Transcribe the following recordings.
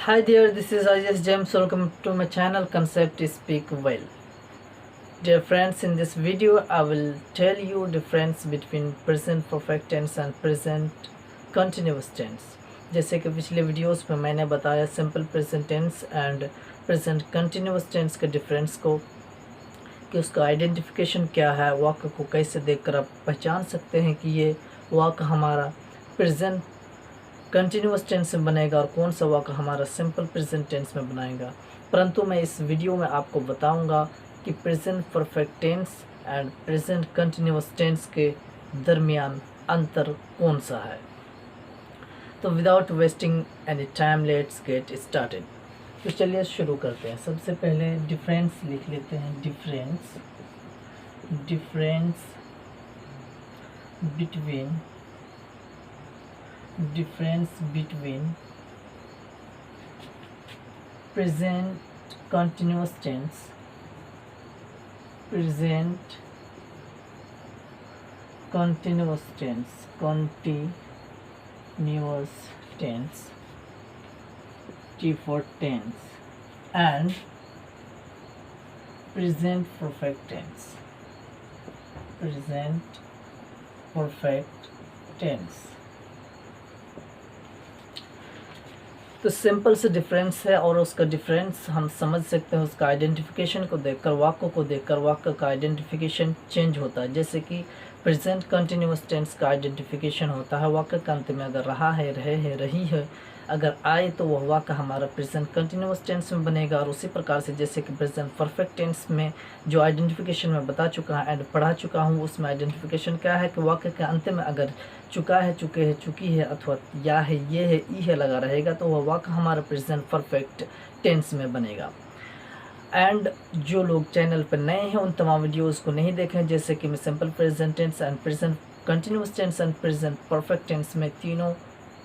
Hi there, this is Ajay James. Welcome to my channel Concept Speak Well. Dear friends, in this video I will tell you difference between present perfect tense and present continuous tense. जैसे कि पिछले videos में मैंने बताया simple present tense and present continuous tense के difference को, कि उसका आइडेंटिफिकेशन क्या है, वाक्य को कैसे देखकर आप पहचान सकते हैं कि ये वाक्य हमारा प्रेजेंट कंटिन्यूस टेंस में बनेगा और कौन सा वाक्य हमारा सिंपल प्रेजेंट टेंस में बनाएगा। परंतु मैं इस वीडियो में आपको बताऊंगा कि present perfect tense and present continuous tense के दरमियान अंतर कौन सा है। तो without wasting any time let's get started. तो चलिए शुरू करते हैं। सबसे पहले डिफरेंस लिख लेते हैं। Difference between present continuous tense T for tense and present perfect tense। तो सिंपल से डिफरेंस है और उसका डिफरेंस हम समझ सकते हैं उसका आइडेंटिफिकेशन को देखकर, वाक्य को देखकर वाक्य का आइडेंटिफिकेशन चेंज होता है। जैसे कि प्रेजेंट कंटिन्यूस टेंस का आइडेंटिफिकेशन होता है वाक्य के अंत में अगर रहा है, रहे है, रही है अगर आए तो वह वाक्य हमारा प्रेजेंट कंटिन्यूस टेंस में बनेगा। और उसी प्रकार से जैसे कि प्रेजेंट परफेक्ट टेंस में जो आइडेंटिफिकेशन मैं बता चुका एंड पढ़ा चुका हूँ, उसमें आइडेंटिफिकेशन क्या है कि वाक्य के अंत में अगर चुका है, चुके है, चुकी है अथवा या है, ये है, ई है लगा रहेगा तो वह वाक्य हमारा प्रेजेंट परफेक्ट टेंस में बनेगा। एंड जो लोग चैनल पर नए हैं उन तमाम वीडियोस को नहीं देखें, जैसे कि मैं simple present tense and present continuous tense and present perfect tense में तीनों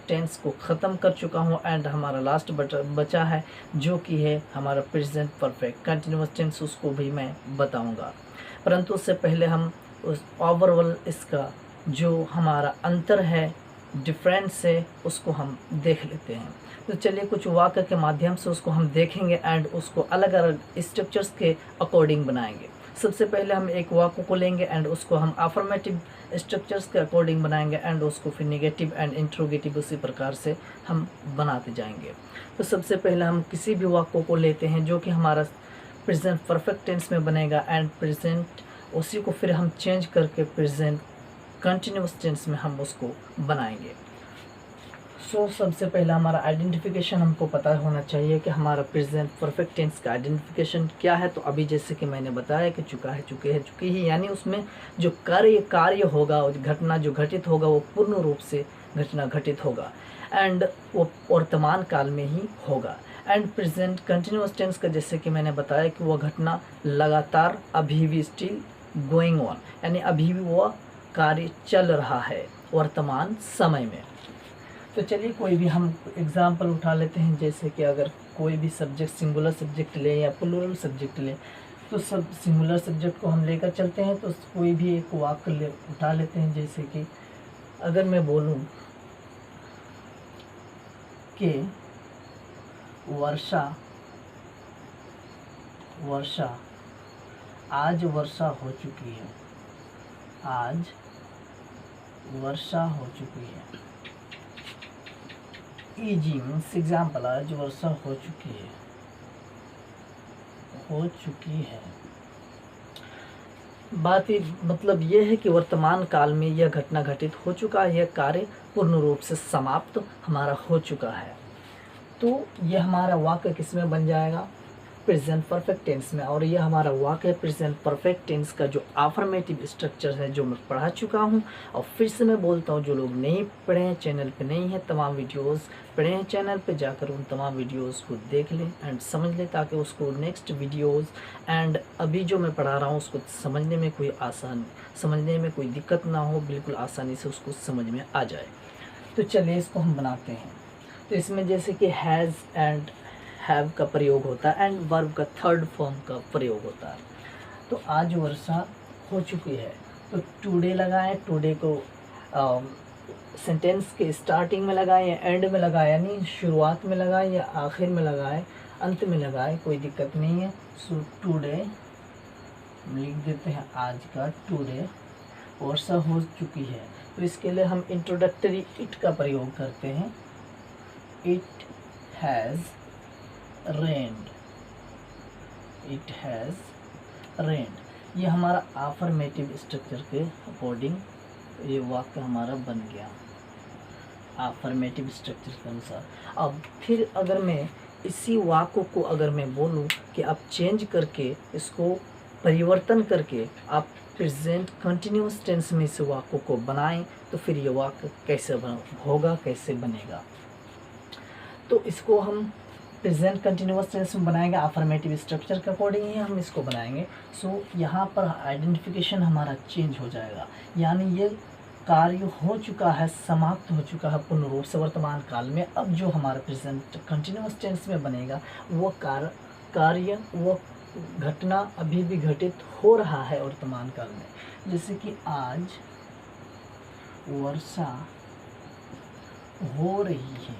टेंस को ख़त्म कर चुका हूँ एंड हमारा लास्ट बचा है जो कि है हमारा प्रेजेंट परफेक्ट कंटिन्यूस टेंस, उसको भी मैं बताऊँगा। परंतु उससे पहले हम उस ओवरऑल इसका जो हमारा अंतर है, डिफरेंस है, उसको हम देख लेते हैं। तो चलिए कुछ वाक्य के माध्यम से उसको हम देखेंगे एंड उसको अलग अलग स्ट्रक्चर्स के अकॉर्डिंग बनाएंगे। सबसे पहले हम एक वाक्य को लेंगे एंड उसको हम अफर्मेटिव स्ट्रक्चर्स के अकॉर्डिंग बनाएंगे एंड उसको फिर नेगेटिव एंड इंट्रोगेटिव उसी प्रकार से हम बनाते जाएंगे। तो सबसे पहले हम किसी भी वाक्य को लेते हैं जो कि हमारा प्रेजेंट परफेक्ट टेंस में बनेगा एंड प्रेजेंट उसी को फिर हम चेंज करके प्रेजेंट कंटिन्यूस टेंस में हम उसको बनाएंगे। सो सबसे पहला हमारा आइडेंटिफिकेशन हमको पता होना चाहिए कि हमारा प्रेजेंट परफेक्ट टेंस का आइडेंटिफिकेशन क्या है। तो अभी जैसे कि मैंने बताया कि चुका है, चुके हैं, चुकी ही, यानी उसमें जो कार्य होगा और घटना जो घटित होगा वो पूर्ण रूप से घटना घटित होगा एंड वो वर्तमान काल में ही होगा। एंड प्रेजेंट कंटिन्यूस टेंस का जैसे कि मैंने बताया कि वह घटना लगातार अभी भी स्टिल गोइंग ऑन, यानी अभी भी वह कार्य चल रहा है वर्तमान समय में। तो चलिए कोई भी हम एग्जाम्पल उठा लेते हैं, जैसे कि अगर कोई भी सब्जेक्ट सिंगुलर सब्जेक्ट लें या प्लूरल सब्जेक्ट लें, तो सब सिंगुलर सब्जेक्ट को हम लेकर चलते हैं। तो कोई भी एक वाक्य उठा लेते हैं, जैसे कि अगर मैं बोलूं कि वर्षा आज वर्षा हो चुकी है, आज वर्षा हो चुकी है। ईजी मीन्स एग्जाम्पल, आज वर्षा हो चुकी है। बात ही मतलब यह है कि वर्तमान काल में यह घटना घटित हो चुका है, यह कार्य पूर्ण रूप से समाप्त हमारा हो चुका है। तो यह हमारा वाक्य किस में बन जाएगा, प्रेजेंट परफेक्ट टेंस में। और यह हमारा वाक्य प्रेजेंट परफेक्ट टेंस का जो अफर्मेटिव स्ट्रक्चर है जो मैं पढ़ा चुका हूँ। और फिर से मैं बोलता हूँ, जो लोग नहीं पढ़े हैं, चैनल पे नहीं है, तमाम वीडियोस पढ़े हैं चैनल पे, जाकर उन तमाम वीडियोस को देख लें एंड समझ लें, ताकि उसको नेक्स्ट वीडियोस एंड अभी जो मैं पढ़ा रहा हूँ उसको समझने में कोई दिक्कत ना हो, बिल्कुल आसानी से उसको समझ में आ जाए। तो चलिए इसको हम बनाते हैं। तो इसमें जैसे कि हैज़ एंड हैव का प्रयोग होता है एंड वर्ब का थर्ड फॉर्म का प्रयोग होता है। तो आज वर्षा हो चुकी है, तो टुडे लगाएं, टुडे को सेंटेंस के स्टार्टिंग में लगाएं या एंड में लगाएं, यानी शुरुआत में लगाएं या आखिर में लगाएं, अंत में लगाएं, कोई दिक्कत नहीं है। सो टुडे लिख देते हैं आज का, टुडे वर्षा हो चुकी है। तो इसके लिए हम इंट्रोडक्टरी इट का प्रयोग करते हैं। It has rained, it has rained. ये हमारा अफर्मेटिव स्ट्रक्चर के अकॉर्डिंग ये वाक्य हमारा बन गया अफर्मेटिव स्ट्रक्चर के अनुसार। अब फिर अगर मैं इसी वाक्य को अगर मैं बोलूं कि आप चेंज करके इसको परिवर्तन करके आप प्रेजेंट कंटिन्यूअस टेंस में इस वाक्य को बनाएं, तो फिर ये वाक्य कैसे होगा, कैसे बनेगा। तो इसको हम प्रेजेंट कंटिन्यूअस टेंस में बनाएंगे, अफर्मेटिव स्ट्रक्चर के अकॉर्डिंग ही हम इसको बनाएंगे। सो यहाँ पर आइडेंटिफिकेशन हमारा चेंज हो जाएगा, यानी ये कार्य हो चुका है, समाप्त हो चुका है पूर्ण रूप से वर्तमान काल में। अब जो हमारा प्रेजेंट कंटिन्यूअस टेंस में बनेगा वो कार्य वो घटना अभी भी घटित हो रहा है वर्तमान काल में। जैसे कि आज वर्षा हो रही है,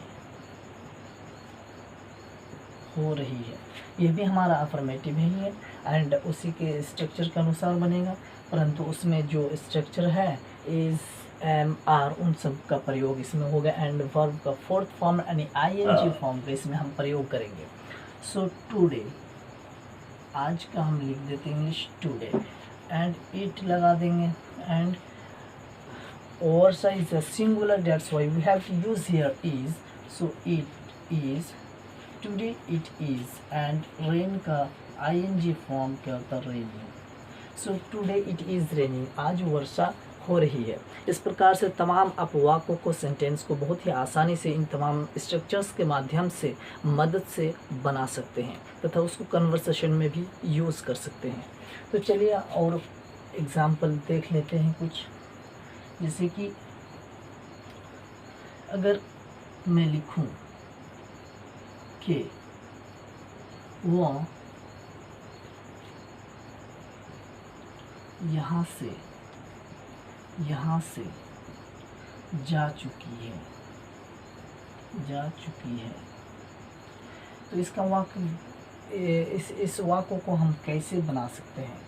हो रही है, ये भी हमारा अफर्मेटिव ही है एंड उसी के स्ट्रक्चर के अनुसार बनेगा। परंतु उसमें जो स्ट्रक्चर है इज, एम, आर, उन सब का प्रयोग इसमें होगा एंड वर्ब का फोर्थ फॉर्म यानी आईएनजी फॉर्म का इसमें हम प्रयोग करेंगे। सो टुडे, आज का हम लिख देते हैं इंग्लिश टुडे, एंड इट लगा देंगे एंड वर्षा is a singular, that's why we have to use here is. So it is, today it is, and rain का आईएनजी फॉर्म क्या होता है, raining. So today it is raining, आज वर्षा हो रही है। इस प्रकार से तमाम आप वाक्यों को, सेंटेंस को बहुत ही आसानी से इन तमाम स्ट्रक्चर्स के माध्यम से मदद से बना सकते हैं तथा उसको कन्वर्सेशन में भी यूज़ कर सकते हैं। तो चलिए और एग्जाम्पल देख लेते हैं कुछ। जैसे कि अगर मैं लिखूं कि वो यहाँ से जा चुकी है, जा चुकी है। तो इसका वाक्य, इस वाक्य को हम कैसे बना सकते हैं?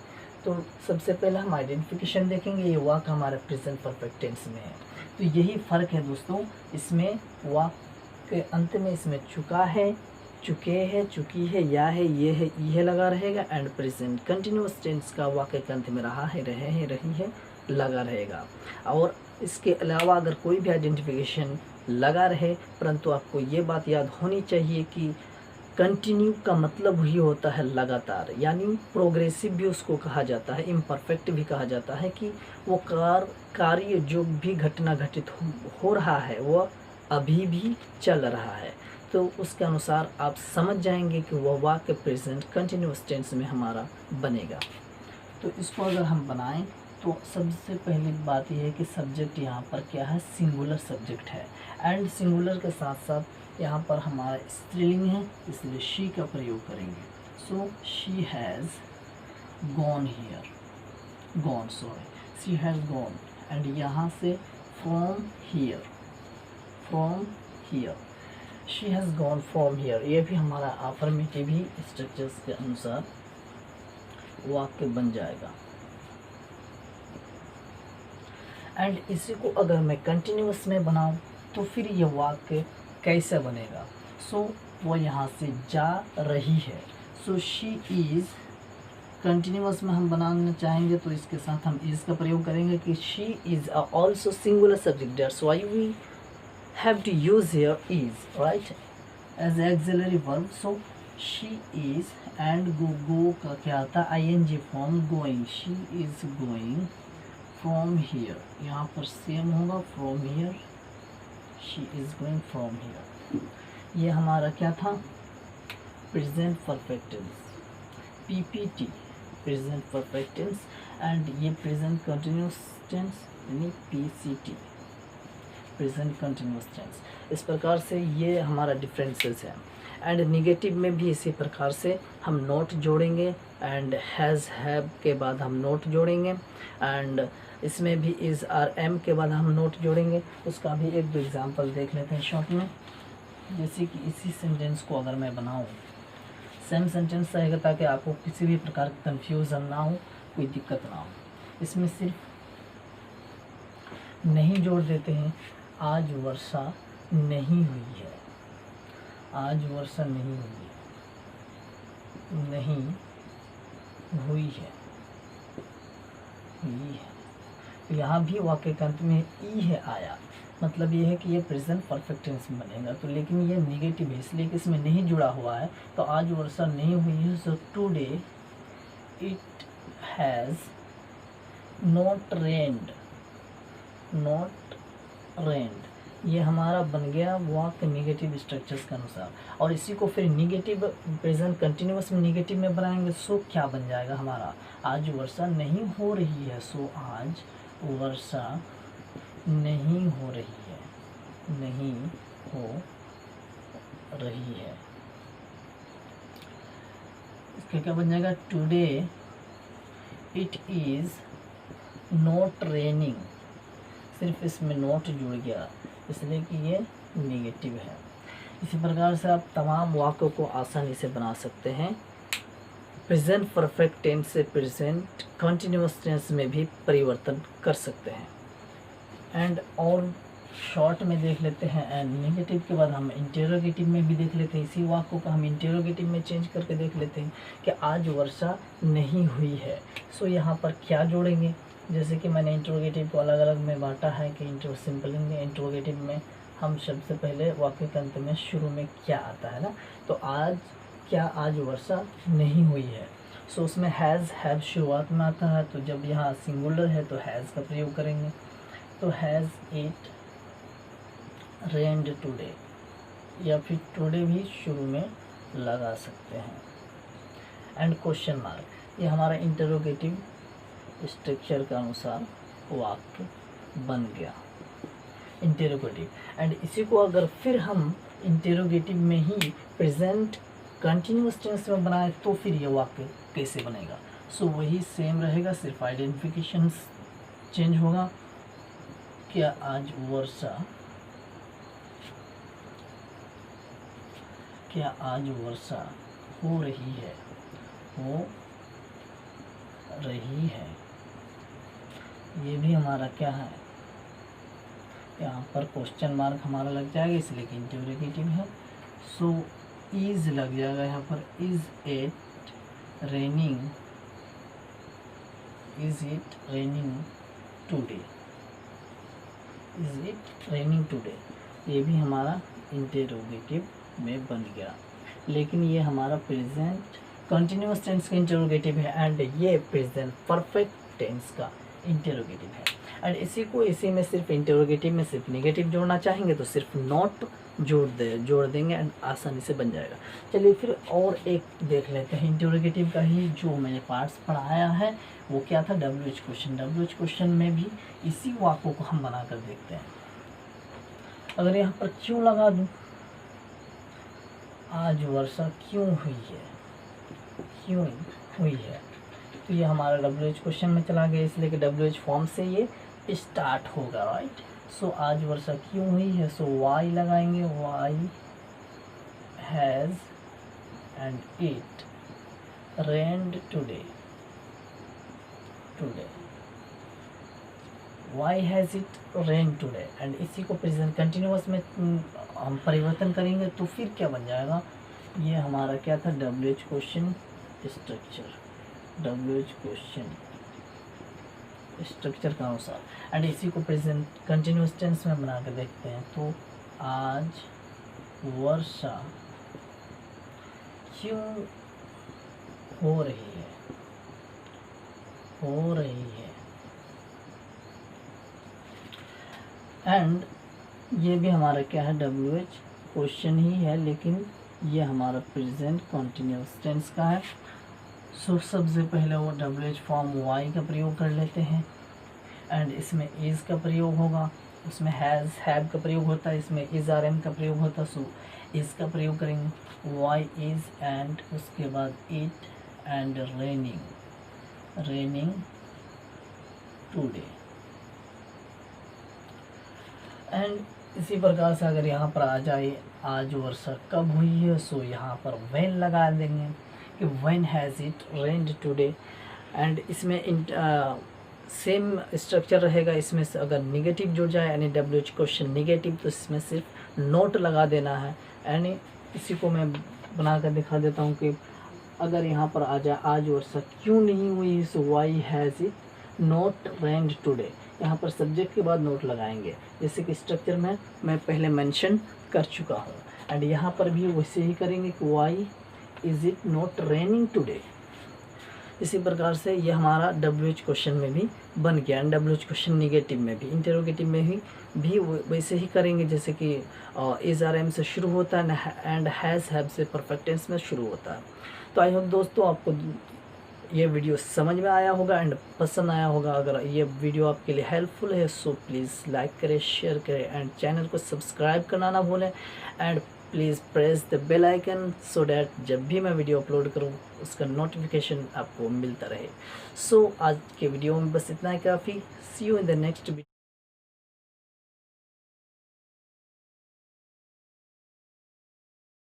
तो सबसे पहले हम आइडेंटिफिकेशन देखेंगे। ये वाक्य हमारे प्रेजेंट परफेक्ट टेंस में है, तो यही फ़र्क है दोस्तों। इसमें वाक्य के अंत में इसमें चुका है, चुके हैं, चुकी है, या है, ये है, यह लगा रहेगा एंड प्रेजेंट कंटिन्यूअस टेंस का वाक्य के अंत में रहा है, रहे हैं, रही है लगा रहेगा। और इसके अलावा अगर कोई भी आइडेंटिफिकेशन लगा रहे, परंतु आपको ये बात याद होनी चाहिए कि कंटिन्यू का मतलब ही होता है लगातार, यानी प्रोग्रेसिव भी उसको कहा जाता है, इम्परफेक्ट भी कहा जाता है कि वो कार्य जो भी घटना घटित हो रहा है वह अभी भी चल रहा है। तो उसके अनुसार आप समझ जाएंगे कि वह वाक्य प्रेजेंट कंटिन्यूअस टेंस में हमारा बनेगा। तो इसको अगर हम बनाएं तो सबसे पहली बात यह है कि सब्जेक्ट यहाँ पर क्या है, सिंगुलर सब्जेक्ट है एंड सिंगुलर के साथ साथ यहाँ पर हमारा स्त्रीलिंग है, इसलिए शी का प्रयोग करेंगे। So she has gone here, gone, sorry, she has gone and यहाँ से from here, from here, she has gone from here. ये भी हमारा अफर्मेटिव ही स्ट्रक्चर्स के अनुसार वाक्य बन जाएगा। एंड इसी को अगर मैं कंटिन्यूअस में बनाऊं तो फिर ये वाक्य कैसे बनेगा? सो वो यहाँ से जा रही है, सो शी इज़, कंटिन्यूअस में हम बनाना चाहेंगे तो इसके साथ हम इज़ का प्रयोग करेंगे कि she is also singular subject, that's why we have to use here is, right, as auxiliary verb. So she is and go का क्या आता है, ING form, going, she is going from here, यहाँ पर सेम होगा, from here, she is going from here. ये हमारा क्या था, present perfect tense, PPT, present perfect tense, and ये प्रेजेंट कंटिन्यूअस टेंस यानी पीसीटी, प्रेजेंट कंटिन्यूअस टेंस। इस प्रकार से ये हमारा डिफरेंसेस है। एंड निगेटिव में भी इसी प्रकार से हम नॉट जोड़ेंगे एंड हैज़ हैव के बाद हम नॉट जोड़ेंगे एंड इसमें भी इज़ आर एम के बाद हम नोट जोड़ेंगे। उसका भी एक एग्जांपल देख लेते हैं शॉर्ट में। जैसे कि इसी सेंटेंस को अगर मैं बनाऊँ, सेम सेंटेंस रहेगा ताकि आपको किसी भी प्रकार का कन्फ्यूज़न ना हो, कोई दिक्कत ना हो। इसमें सिर्फ नहीं जोड़ देते हैं, आज वर्षा नहीं हुई है, आज वर्षा नहीं हुई है, नहीं हुई है, हुई है। तो यहाँ भी वाक्य के अंत में ई है आया, मतलब ये है कि ये प्रेजेंट परफेक्ट टेंस में बनेगा। तो लेकिन ये निगेटिव है इसलिए कि इसमें नहीं जुड़ा हुआ है, तो आज वर्षा नहीं हुई है। So today it has not rained, not rained, ये हमारा बन गया वाक्य निगेटिव स्ट्रक्चर्स के अनुसार। और इसी को फिर निगेटिव प्रेजेंट कंटिन्यूअस में निगेटिव में बनाएंगे। सो क्या बन जाएगा हमारा, आज वर्षा नहीं हो रही है। सो आज वर्षा नहीं हो रही है, नहीं हो रही है। इसका क्या बन जाएगा, today it is not raining, सिर्फ इसमें नॉट जुड़ गया इसलिए कि ये नेगेटिव है। इसी प्रकार से आप तमाम वाक्यों को आसानी से बना सकते हैं। प्रेजेंट परफेक्ट टेंस से प्रेजेंट कंटिन्यूअस टेंस में भी परिवर्तन कर सकते हैं। एंड और शॉर्ट में देख लेते हैं। एंड नेगेटिव के बाद हम इंटेरोगेटिव में भी देख लेते हैं। इसी वाक्यों को हम इंटेरोगेटिव में चेंज करके देख लेते हैं कि आज वर्षा नहीं हुई है। सो यहाँ पर क्या जोड़ेंगे, जैसे कि मैंने इंट्रोगेटिव को अलग अलग में बांटा है कि सिंपल इंट्रोगेटिव में हम सबसे पहले वाक्य के अंत में शुरू में क्या आता है ना, तो आज क्या, आज वर्षा नहीं हुई है। सो उसमें हैज़ हैव शुरुआत में आता है, तो जब यहाँ सिंगुलर है तो हैज़ का प्रयोग करेंगे। तो हैज़ इट रेन्ड टुडे, या फिर टुडे भी शुरू में लगा सकते हैं। एंड क्वेश्चन मार्क, ये हमारा इंटरोगेटिव स्ट्रक्चर के अनुसार वाक्य बन गया इंटेरोगेटिव। एंड इसी को अगर फिर हम इंटेरोगेटिव में ही प्रेजेंट कंटिन्यूअस टेंस में बनाए तो फिर ये वाक्य कैसे बनेगा। सो वही सेम रहेगा, सिर्फ आइडेंटिफिकेशन चेंज होगा। क्या आज वर्षा, क्या आज वर्षा हो रही है, हो रही है। ये भी हमारा क्या है, यहाँ पर क्वेश्चन मार्क हमारा लग जाएगा इसलिए कि इंटरोगेटिव है। सो इज लग जाएगा यहाँ पर, is it raining, is it raining today, is it raining today. ये भी हमारा इंटरोगेटिव में बन गया, लेकिन ये हमारा प्रेजेंट कंटिन्यूअस टेंस का इंटरोगेटिव है एंड ये प्रेजेंट परफेक्ट टेंस का इंटरोगेटिव है। एंड इसी में सिर्फ इंटरोगेटिव में सिर्फ नेगेटिव जोड़ना चाहेंगे तो सिर्फ नॉट जोड़ देंगे एंड आसानी से बन जाएगा। चलिए फिर और एक देख लेते हैं इंटरोगेटिव का ही जो मैंने पार्ट्स पढ़ाया है। वो क्या था, WH क्वेश्चन। WH क्वेश्चन में भी इसी वाक्यों को हम बना कर देखते हैं। अगर यहाँ पर क्यों लगा दूँ, आज वर्षा क्यों हुई है, क्यों हुई है, तो ये हमारा WH क्वेश्चन में चला गया इसलिए कि WH फॉर्म से ये स्टार्ट होगा, राइट। सो आज वर्षा क्यों हुई है, सो वाई लगाएंगे, why has and it rained today, today, why has it rain today. And इसी को प्रेजेंट कंटिन्यूअस में हम परिवर्तन करेंगे तो फिर क्या बन जाएगा, ये हमारा क्या था, WH question structure, WH question structure का अनुसार। एंड इसी को प्रेजेंट कंटिन्यूअस टेंस में बना के देखते हैं। तो आज वर्षा क्यों हो रही है, हो रही है। एंड ये भी हमारा क्या है, WH क्वेश्चन ही है, लेकिन ये हमारा प्रेजेंट कंटिन्यूअस टेंस का है। सो सबसे पहले वो WH फॉर्म वाई का प्रयोग कर लेते हैं एंड इसमें इज़ का प्रयोग होगा। उसमें हैज़ हैव का प्रयोग होता है, इसमें इज़ आर एम का प्रयोग होता है, सो इज़ का प्रयोग करेंगे, वाई इज़ एंड उसके बाद it and raining today. And इसी प्रकार से अगर यहाँ पर आ जाए आज वर्षा कब हुई है, सो यहाँ पर व्हेन लगा देंगे कि when has it rained today. And इसमें सेम स्ट्रक्चर रहेगा, इसमें से अगर निगेटिव जुड़ जाए यानी WH क्वेश्चन निगेटिव तो इसमें सिर्फ नोट लगा देना है। यानी इसी को मैं बना कर दिखा देता हूँ कि अगर यहाँ पर आ जाए आज वर्षा क्यों नहीं हुई, so why has it not rained today, यहाँ पर सब्जेक्ट के बाद नोट लगाएंगे जैसे कि स्ट्रक्चर में मैं पहले मेंशन कर चुका हूँ। एंड यहाँ पर भी वैसे ही करेंगे कि why is it not raining today. इसी प्रकार से ये हमारा WH क्वेश्चन में भी बन गया। एंड WH क्वेश्चन निगेटिव में भी, इंटरोगेटिव में भी वैसे ही करेंगे जैसे कि इज़ आर एम से शुरू होता है एंड हैज़ हैव से परफेक्ट टेंस में शुरू होता है। तो आई होप दोस्तों आपको ये वीडियो समझ में आया होगा एंड पसंद आया होगा। अगर ये वीडियो आपके लिए हेल्पफुल है सो प्लीज़ लाइक करें, शेयर करें एंड चैनल को सब्सक्राइब करना ना भूलें। And please press the bell icon so that जब भी मैं वीडियो अपलोड करूँ उसका नोटिफिकेशन आपको मिलता रहे। सो आज के वीडियो में बस इतना ही काफ़ी। See you in the next video.